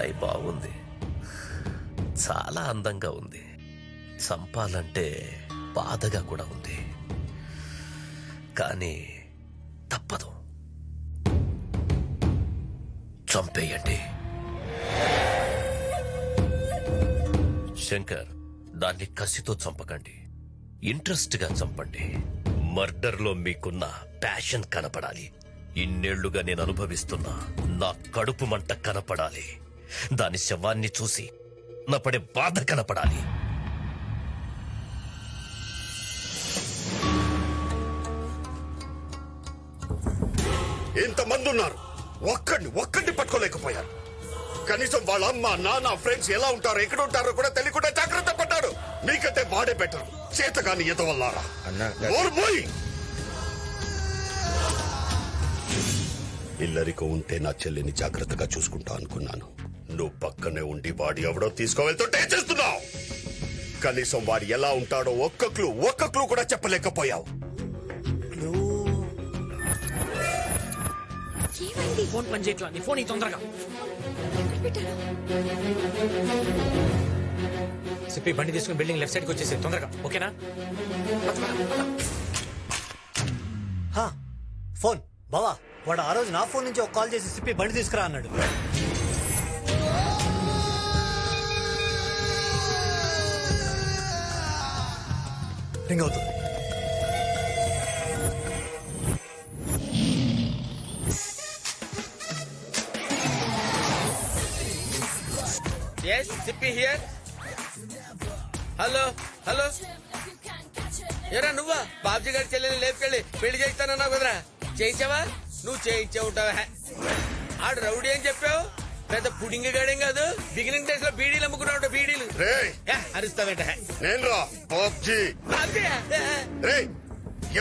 అమ్మాయి బాగుంది, చాలా అందంగా ఉంది. చంపాలంటే బాధగా కూడా ఉంది, కానీ తప్పదు. చంపేయండి. శంకర్, దాన్ని కసితో చంపకండి, ఇంట్రెస్ట్ గా చంపండి. మర్డర్ లో మీకున్న ప్యాషన్ కనపడాలి. ఇన్నేళ్లుగా నేను అనుభవిస్తున్నా నా కడుపు మంట కనపడాలి. దాని శవాన్ని చూసి నా పడే బాధ కనపడాలి. ఇంతమంది ఉన్నారు, ఒక్కడిని పట్టుకోలేకపోయారు. కనీసం వాళ్ళ అమ్మ నాన్న ఫ్రెండ్స్ ఎలా ఉంటారో ఎక్కడ ఉంటారో కూడా తెలియకుండా జాగ్రత్త పడ్డాడు. మీకంటే వాడే బెటర్. చేతగాని ఎదవల్లారా. ఇల్లరికో ఉంటే నా చెల్లిని జాగ్రత్తగా చూసుకుంటా అనుకున్నాను. నువ్వు పక్కనే ఉండి వాడి ఎవడో తీసుకువెళ్తుంటే చేస్తున్నావు. కనీసం వాడు ఎలా ఉంటాడో ఒక్క క్లూ కూడా చెప్పలేకపోయావు. ఫోన్ పని చేయట్లా. నీ ఫోన్ తొందరగా సిప్పి. బండి తీసుకుని బిల్డింగ్ లెఫ్ట్ సైడ్కి వచ్చేసి తొందరగా. ఓకేనా? ఫోన్ బావా, వాడు ఆ రోజు నా ఫోన్ నుంచి ఒక కాల్ చేసి సిప్పి బండి తీసుకురా అన్నాడు. రింగ్ అవుతుంది. Yes, Sippy here. Hello hello, ఎరా నువ్వా? బాబ్జీ గారి చెల్లెని లేపుకెళ్ళి పెళ్లి చేస్తానన్నావు కదరా, చేయించావా? నువ్వు చేయించే ఉంటావా? ఆడు రౌడీ అని చెప్పావు, పెద్ద పుడింగి గాడేం కాదు. బిగినింగ్ డేస్ లో బీడీలు అమ్ముకున్నావు. బీడీలు అరుస్తావేంట?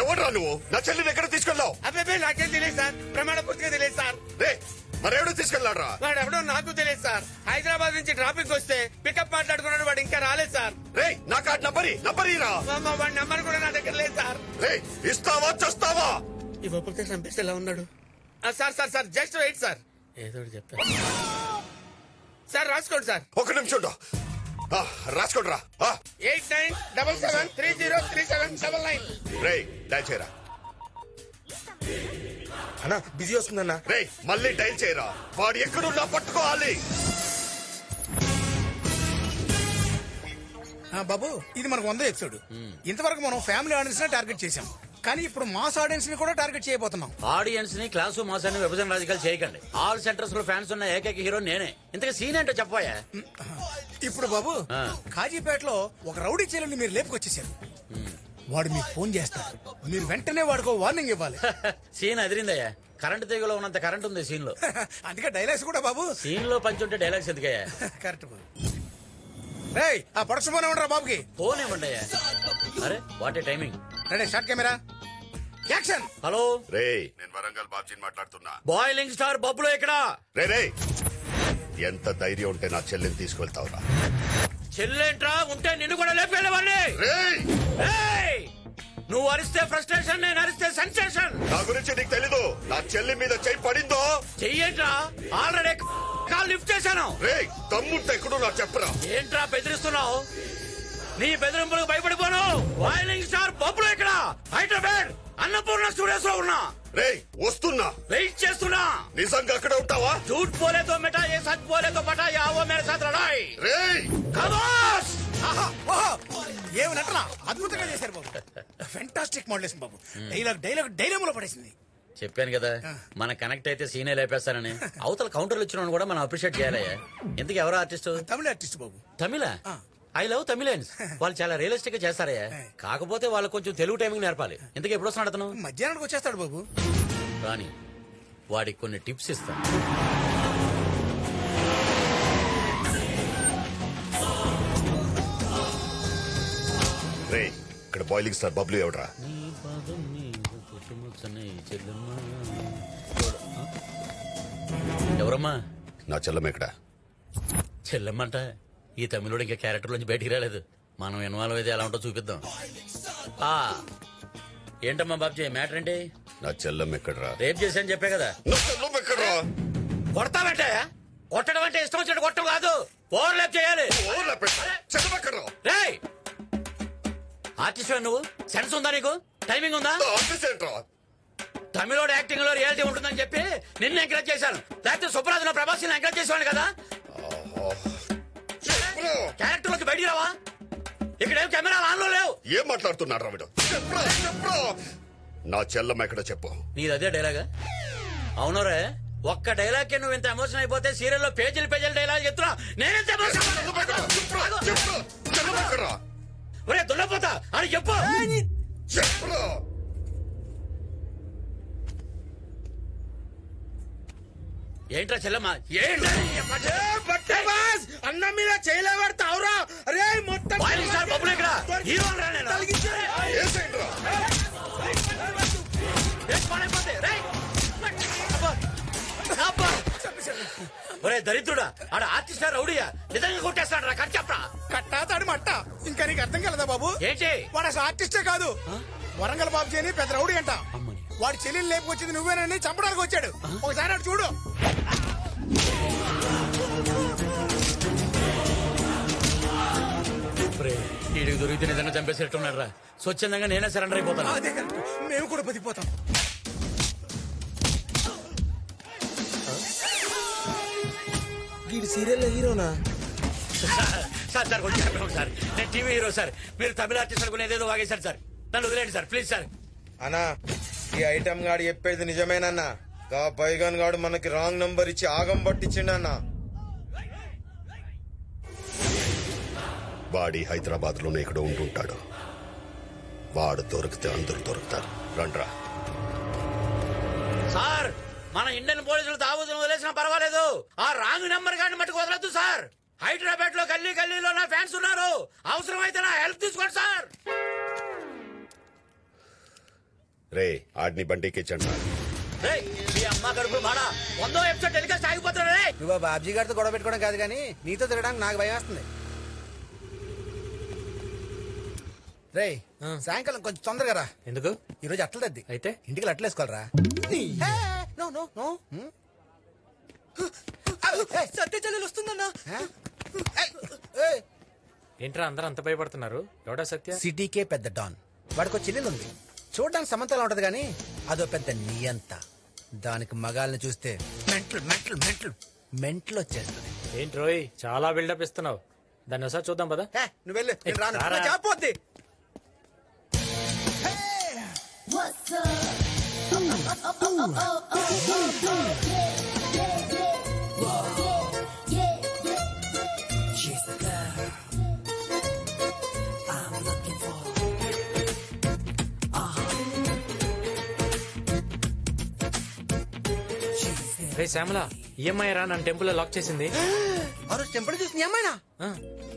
ఎవడ్రా నువ్వు? నా చెల్లిని ఎక్కడ తీసుకెళ్ళావు? అబ్బాయి నాకేం తెలియదు సార్, ప్రమాణ పూర్తిగా తెలియదు సార్. మరెవడో తీసుకెళ్ళాడ్రా? వాడు ఎవడో నాకు తెలియదు సార్. హైదరాబాద్ నుంచి ట్రాఫిక్ వస్తే పికప్ మాట్లాడుకున్నాడు, వాడు ఇంకా రాలేదు సార్. నాకు ఆ నంబరీరా. వాడి నంబర్ కూడా నా దగ్గర లేదు సార్. ఇస్తావా చస్తావా? ఇవ్వకపోతే చంపేస్తే ఎలా ఉన్నాడు? Sir sir sir just wait sir, ఏదో చెప్పారు సార్. రాసుకోండి సార్. ఒక నిమిషం రాసుకోండిరా. 8977303799. డైల్ చేయరా. అన్నా బిజీ వస్తుందన్నా. మళ్ళీ డైల్ చేయరా. వాడు ఎక్కడున్నా పట్టుకోవాలి. బాబు, ఇది మనకు 100 ఎపిసోడ్. ఇంతవరకు మనం ఫ్యామిలీ ఆడియన్స్ ని టార్గెట్ చేసాం, కానీ ఇప్పుడు మాస్ ఆడియన్స్ ని కూడా టార్గెట్ చేయబోతున్నాం. ఆడియన్స్ ని క్లాసు మాస్ అని విభజన రాజకీయాలు చేయకండి. ఆల్ సెంటర్స్ లో ఫ్యాన్స్ ఉన్న ఏకైక హీరో నేనే. ఇంతగా సీన్ ఏంటో చెప్పాయా? ఇప్పుడు బాబు, కాజీపేటలో ఒక రౌడీ చెల్లెల్ని మీరు లేపుకొచ్చేసారు. వాడు మీకు ఫోన్ చేస్తాడు, మీరు వెంటనే వాడికి వార్నింగ్ ఇవ్వాలి. సీన్ అదిరిందయ్యా. కరెంట్ తీగలో ఉన్నంత కరెంట్ ఉంది సీన్ లో. అందుకే డైలాగ్స్ కూడా బాబు. సీన్ లో పంచుంటే డైలాగ్స్ ఎందుకయ్యా? కరెక్ట్ బాబు. ఆ ప్రొడక్షన్ ఫోన్ ఇవ్వండి బాబుకి. ఫోన్ ఇవ్వండి అయ్యా. అరే what a timing. Ready, short camera, action. Hello నేను వరంగల్ బాబ్జీని మాట్లాడుతున్నా. బాయిలింగ్ స్టార్ బబ్బులో ఇక్కడ. ఎంత ధైర్యం ఉంటే నా చెల్లిని తీసుకువెళ్తావురా? చెల్లేంట్రా ఉంటే నిన్ను కూడా లేపేళ్ళవాడిని. నువ్వు అరిస్తే ఫ్రస్ట్రేషన్, నేను అరిస్తే సెన్సేషన్. నా గురించి నీకు తెలీదు. నా చెల్లి మీద చెయ్యి పడిందో చెయ్యేంట్రా? ఆల్రెడీ కాల్ లిఫ్ట్ చేశాను. తమ్ముంటే ఎక్కడో నాకు చెప్పరా. ఏంట్రా బెదిరిస్తున్నావు? నీ బెదిరింపులకు భయపడిపోను. బాయిలింగ్ స్టార్ బబ్బులో ఇక్కడ హైదరాబాద్ అన్నపూర్ణ స్టూడియోస్ లో ఉన్నా. వస్తున్నా, వెయిట్ చేస్తున్నా. నిజంగా అక్కడ ఉంటావా? झूठ बोले तो मिटा, ये सच बोले तो पटा, या वो मेरे साथ लड़ाई. ఖమోష్. ఏమి నటన అద్భుతంగా చేశారు బాబు. ఫెంటాస్టిక్ మోడలేషన్ బాబు. డైలాగ్ లో పడేసింది. చెప్పాను కదా, మన కనెక్ట్ అయితే సీనే లేపేస్తానని. అవతల కౌంటర్లు ఇచ్చిన కూడా మనం అప్రిషియేట్ చేయాలయ్యా. ఇంతకు ఎవరో ఆర్టిస్ట్? తమిళ ఆర్టిస్ట్ బాబు. తమిళ? I love Tamilians. వాళ్ళు చాలా రియలిస్టిక్ గా చేస్తారయ్యా. కాకపోతే వాళ్ళు కొంచెం తెలుగు టైమింగ్ నేర్పాలి. ఇంతకు ఎప్పుడు వస్తున్నాడు అతను? మధ్యాహ్నానికి వచ్చేస్తాడు బాబు. రాని వాడికి కొన్ని టిప్స్ ఇస్తాను. ఇక్కడ బాయిలింగ్ స్టార్ బబ్లు ఎవడరా? ఎవరమ్మా? నా చెల్లమ్మ ఎక్కడ? చెల్లెమ్మంట ఈ తమిళుడు ఇంకా క్యారెక్టర్ నుంచి బయటికి రాలేదు. మనం ఇన్వాల్వ్ అయితే ఎలా ఉంటో చూపిద్దాం. ఏంటమ్మా బాబ్జీ మ్యాటర్ ఏంటి? నా చెల్లమ్మ ఎక్కడరా? రేప్ చేశాను చెప్పే కదా. నా చెల్లమ్మ ఎక్కడరా? కొడతామంటే కొట్టడం అంటే ఇష్టం వచ్చినట్టు కొట్టడం కాదు, ఓవర్లాప్ చేయాలి. రేయ్ ఆర్టిస్ట్ నువ్వు, సెన్స్ ఉందా నీకు, టైమింగ్ ఉందా? తమిళోడు యాక్టింగ్ లో రియాలిటీ ఉంటుందని చెప్పి నిన్ను ఎంకరేజ్ చేశాను, లేకపోతే సుబ్బరాజులో ప్రభాస్ ఎంకరేజ్ చేసేవాడు కదా. క్యారెక్టర్ లోకి బయటికి రావా, ఇక్కడేం కెమెరా ఆన్ లో లేవు. ఏం మాట్లాడుతున్నాడు రావిడు? నా చెల్లమ్మ ఎక్కడ చెప్పు. నీది అదే డైలాగా? అవునరే, ఒక్క డైలాగ్ కి నువ్వు ఇంత ఎమోషన్ అయిపోతే సీరియల్లో పేజీలు పేజీలు డైలాగ్ చెప్తున్నా నేనెంత ఒరే దున్నపోతా అని చెప్పు. ఏంట్రా చెల్లమ్మ, అన్న మీద చేయలేబడతావురా? అరే మొత్తం బొబ్బులు ఇక్కడ హీరో ఒరే దరిద్రుడా, ఆడ ఆర్టిస్ట్ రౌడీయా, నిజంగా కొట్టేస్తాడు రా, కట్ చెప్పరా. కట్టాతాడు మట్ట. ఇంకా నీకు అర్థం కలదా బాబు? ఏంటి వాడు అసలు ఆర్టిస్టే కాదు, వరంగల్ బాబుజీ అని పెద్ద రౌడీ అంట. వాడి చెల్లెలు లేపుకొచ్చింది నువ్వేనని చంపడానికి వచ్చాడు. ఒకసారి అటు చూడు. వీడికి దొరికితే నిజంగా చంపేసేట్టున్నాడు రా. స్వచ్ఛందంగా నేనే సరెండర్ అయిపోతాను. అదే కరెక్ట్, మేము కూడా బతికిపోతాం. వీడు సీరియల్ హీరోనా? సార్ సార్ కొంచెం సార్, నేను టీవీ హీరో సార్, మీరు తమిళ ఆర్టిస్ట్ అనుకునేదేదో వాగేశారు సార్, నన్ను వదిలేండి సార్ ప్లీజ్ సార్. అన్నా ఈ ఐటమ్ గాడు చెప్పేది నిజమేనన్నా, గా పైగాన్ గాడు మనకి రాంగ్ నంబర్ ఇచ్చి ఆగం పట్టించిండన్నా. వాడి హైదరాబాద్ లోనే ఇక్కడ ఉంటుంటాడు. వాడు దొరికితే అందరూ దొరుకుతారు. రండ్రా. సార్ మన ఇండియన్ పోలీసులు తాగుతున్న వదిలేసినా పర్వాలేదు, ఆ రాంగ్ నెంబర్ గాని మట్టుకు వదలొద్దు సార్. హైదరాబాద్ లో గల్లీ గల్లీలో నా ఫ్యాన్స్ ఉన్నారు, అవసరమైతే నా హెల్ప్ తీసుకోండి సార్. రే ఆడిని బండికిచ్చండి. మీ అమ్మ గడుపు మాడా 100వ ఎపిసోడ్ టెలికాస్ట్ ఆగిపోతున్నా. నువ్వు బాబ్జీ గారితో గొడవ పెట్టుకోవడం కాదు కానీ నీతో తిరగడానికి నాకు భయం వస్తుంది. రే సాయంకాలం కొంచెం తొందరగా రా. ఎందుకు? ఈ రోజు అట్ల తద్ది అయితే ఇంటికి అట్లేసుకోవాలరా. సత్య చెల్లెలు వస్తుందన్నా. ఏంట్రా అందరూ అంత భయపడుతున్నారు? ఎవడా సత్య? సిటీకే పెద్ద డాన్. వాడికి చెల్లెలు ఉంది, చూడడానికి సమంతలా ఉంటది గానీ అదో పెద్ద నియంత. దానికి మగాల్ని చూస్తే మెంటల్ మెంటల్ మెంటల్ మెంటల్ వచ్చేస్తుంది. ఏంటి రోయ్ చాలా బిల్డప్ ఇస్తున్నావు, దాన్ని ఒకసారి చూద్దాం పదా. నువ్వు వెళ్ళు, నేను రాను. రారా. చెప్పొద్ది. రే శ్యామల, ఈఎంఐ రా నన్ను టెంపుల్ లో లాక్ చేసింది. ఆ రోజు టెంపుల్ చూసి నీ అమ్మాయినా?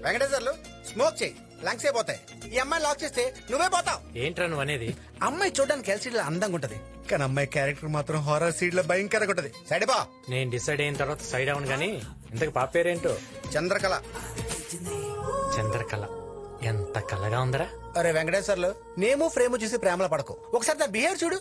వెంకటేశ్వర్లు స్మోక్ చేయి, లంగ్స్ అయిపోతాయి. ఈ అమ్మాయి లాక్ చేస్తే నువ్వే పోతావు. ఏంట్రా నువ్వు అనేది? అమ్మాయి చూడడానికి ఎల్సీడ్ లో అందంగా ఉంటది, కానీ అమ్మాయి క్యారెక్టర్ మాత్రం హారర్ సీడ్ లో భయంకరంగా ఉంటది. సైడ్ బా. నేను డిసైడ్ అయిన తర్వాత సైడ్ అవును గానీ ఇంతకు పాప పేరేంటో? చంద్రకళ. చంద్రకళ. ఎంత కళగా ఉందరా. అరే వెంకటేశ్వర్లు, నేము ఫ్రేమ్ చూసి ప్రేమలో పడకు, ఒకసారి దాని బిహేవియర్ చూడు.